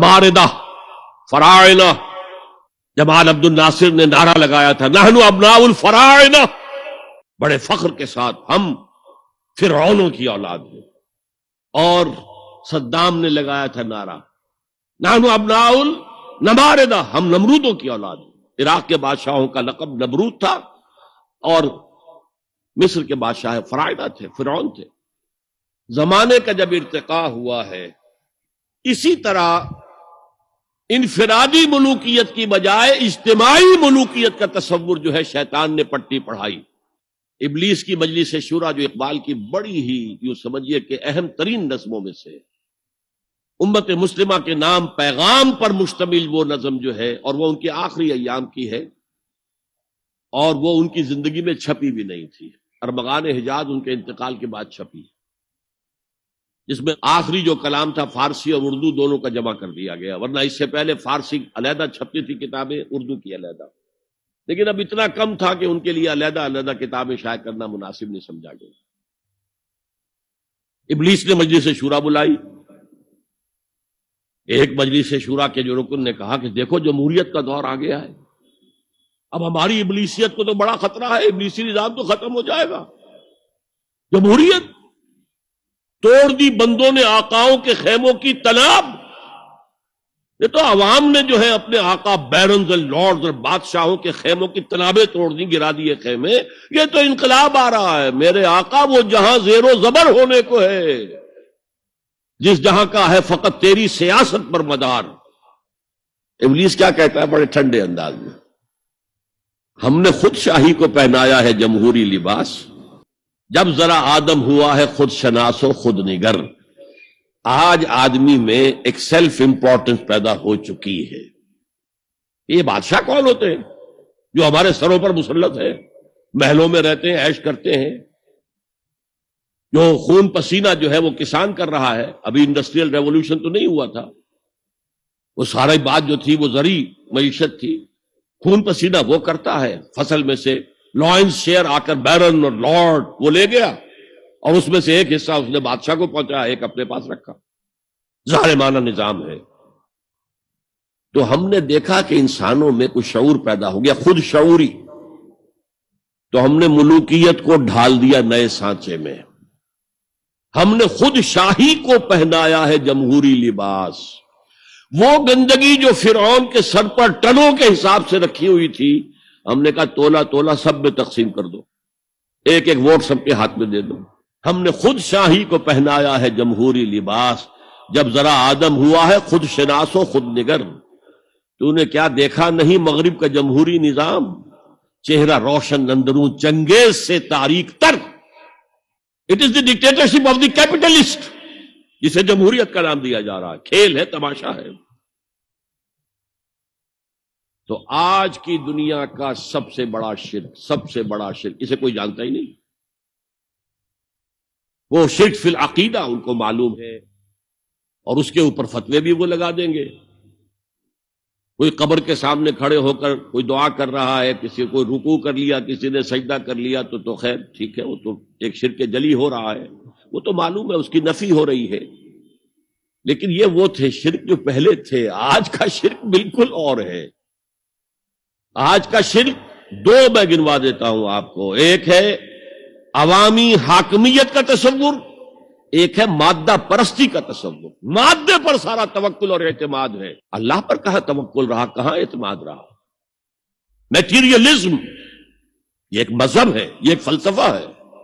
نماردہ فراعنہ. جمال عبد الناصر نے نعرہ لگایا تھا نحن ابناء الفراعنہ، بڑے فخر کے ساتھ ہم فرعونوں کی اولاد ہیں. اور صدام نے لگایا تھا نعرہ نحن ابناء النماردہ، ہم نمرودوں کی اولاد ہیں. عراق کے بادشاہوں کا لقب نمرود تھا اور مصر کے بادشاہ فراعنہ تھے، فرعون تھے. زمانے کا جب ارتقاء ہوا ہے، اسی طرح انفرادی ملوکیت کی بجائے اجتماعی ملوکیت کا تصور جو ہے شیطان نے پٹی پڑھائی. ابلیس کی مجلس شورا جو اقبال کی بڑی ہی یوں سمجھیے کہ اہم ترین نظموں میں سے، امت مسلمہ کے نام پیغام پر مشتمل وہ نظم جو ہے، اور وہ ان کے آخری ایام کی ہے اور وہ ان کی زندگی میں چھپی بھی نہیں تھی. ارمغان حجاز ان کے انتقال کے بعد چھپی، جس میں آخری جو کلام تھا فارسی اور اردو دونوں کا جمع کر دیا گیا، ورنہ اس سے پہلے فارسی علیحدہ چھپتی تھی کتابیں، اردو کی علیحدہ. لیکن اب اتنا کم تھا کہ ان کے لیے علیحدہ علیحدہ کتابیں شائع کرنا مناسب نہیں سمجھا گیا. ابلیس نے مجلس شورا بلائی. ایک مجلس شورا کے جو رکن نے کہا کہ دیکھو جمہوریت کا دور آ گیا ہے، اب ہماری ابلیسیت کو تو بڑا خطرہ ہے، ابلیسی نظام تو ختم ہو جائے گا. جمہوریت توڑ دی بندوں نے آقاؤں کے خیموں کی تناب. یہ تو عوام نے جو ہے اپنے آقا بیرنز اور لارڈز اور بادشاہوں کے خیموں کی تنابیں توڑ دی، گرا دیے خیمے. یہ تو انقلاب آ رہا ہے. میرے آقا وہ جہاں زیر و زبر ہونے کو ہے، جس جہاں کا ہے فقط تیری سیاست پر مدار. ابلیس کیا کہتا ہے بڑے ٹھنڈے انداز میں، ہم نے خود شاہی کو پہنایا ہے جمہوری لباس، جب ذرا آدم ہوا ہے خود شناس و خود نگر. آج آدمی میں ایک سیلف امپورٹنس پیدا ہو چکی ہے. یہ بادشاہ کون ہوتے ہیں جو ہمارے سروں پر مسلط ہے، محلوں میں رہتے ہیں، عیش کرتے ہیں، جو خون پسینہ جو ہے وہ کسان کر رہا ہے. ابھی انڈسٹریل ریولوشن تو نہیں ہوا تھا، وہ ساری بات جو تھی وہ زرعی معیشت تھی. خون پسینہ وہ کرتا ہے، فصل میں سے لائنز شیئر آ کر بیرن اور لارڈ وہ لے گیا، اور اس میں سے ایک حصہ اس نے بادشاہ کو پہنچایا، ایک اپنے پاس رکھا. ظالمانہ نظام ہے. تو ہم نے دیکھا کہ انسانوں میں کچھ شعور پیدا ہو گیا، خود شعوری. تو ہم نے ملوکیت کو ڈھال دیا نئے سانچے میں. ہم نے خود شاہی کو پہنایا ہے جمہوری لباس. وہ گندگی جو فرعون کے سر پر ٹنوں کے حساب سے رکھی ہوئی تھی، ہم نے کہا تولا تولا سب میں تقسیم کر دو، ایک ایک ووٹ سب کے ہاتھ میں دے دو. ہم نے خود شاہی کو پہنایا ہے جمہوری لباس، جب ذرا آدم ہوا ہے خود شناس و خود نگر. تو نے کیا دیکھا نہیں مغرب کا جمہوری نظام، چہرہ روشن اندروں چنگیز سے تاریک تر. It is the dictatorship of the capitalist, جسے جمہوریت کا نام دیا جا رہا ہے. کھیل ہے، تماشا ہے. تو آج کی دنیا کا سب سے بڑا شرک اسے کوئی جانتا ہی نہیں. وہ شرک فی العقیدہ ان کو معلوم ہے، اور اس کے اوپر فتوے بھی وہ لگا دیں گے. کوئی قبر کے سامنے کھڑے ہو کر کوئی دعا کر رہا ہے، کسی کو رکوع کر لیا، کسی نے سجدہ کر لیا، تو خیر ٹھیک ہے، وہ تو ایک شرک جلی ہو رہا ہے، وہ تو معلوم ہے، اس کی نفی ہو رہی ہے. لیکن یہ وہ تھے شرک جو پہلے تھے. آج کا شرک بالکل اور ہے. آج کا شرک دو میں گنوا دیتا ہوں آپ کو. ایک ہے عوامی حاکمیت کا تصور، ایک ہے مادہ پرستی کا تصور. مادے پر سارا توکل اور اعتماد ہے. اللہ پر کہاں توکل رہا، کہاں اعتماد رہا. میٹیریلزم یہ ایک مذہب ہے، یہ ایک فلسفہ ہے.